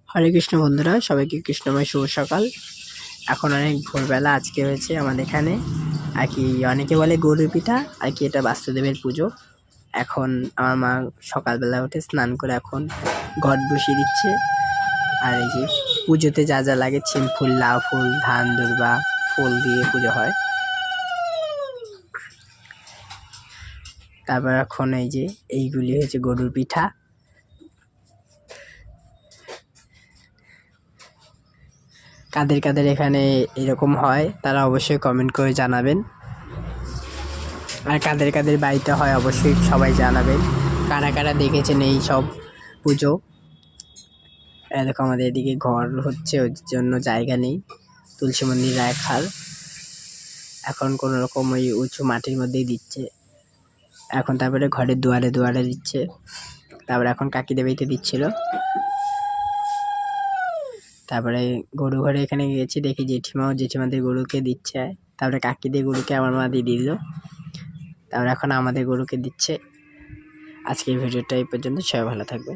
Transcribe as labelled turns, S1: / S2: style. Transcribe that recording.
S1: হরে কৃষ্ণ বন্ধুরা, সবাইকে কৃষ্ণময় শুভ সকাল। এখন অনেক ভোরবেলা আজকে হয়েছে আমাদের এখানে আর কি, অনেকে বলে গরুর পিঠা আর কি, এটা বাস্তুদেবের পুজো। এখন আমার মা সকালবেলা উঠে স্নান করে এখন ঘট বসিয়ে দিচ্ছে। আর এই যে পুজোতে যা যা লাগে, ছিম ফুল, লাউ ফুল, ধান দুর্বা ফুল দিয়ে পুজো হয়। তারপর এখন এই যে এইগুলি হচ্ছে গরুর পিঠা। কাদের কাদের এখানে এরকম হয় তারা অবশ্যই কমেন্ট করে জানাবেন, আর কাদের কাদের বাড়িতে হয় অবশ্যই সবাই জানাবেন। কারা কারা দেখেছেন এই সব পুজো। দেখো আমাদের এদিকে ঘর হচ্ছে, ওর জন্য জায়গা নেই, তুলসী মন্দির রাখার। এখন কোনো রকম ওই উঁচু মাটির মধ্যেই দিচ্ছে এখন। তারপরে ঘরের দুয়ারে দুয়ারে দিচ্ছে। তারপরে এখন কাকিদের বাড়িতে দিচ্ছিল। তারপরে গরু ঘরে এখানে গিয়েছি, দেখি জেঠিমাদের গরুকে দিচ্ছে। তারপরে কাকিদের গরুকে আমার মা দিয়ে দিল। তারপরে এখন আমাদের গরুকে দিচ্ছে। আজকের ভিডিওটা এই পর্যন্ত, সবাই ভালো থাকবে।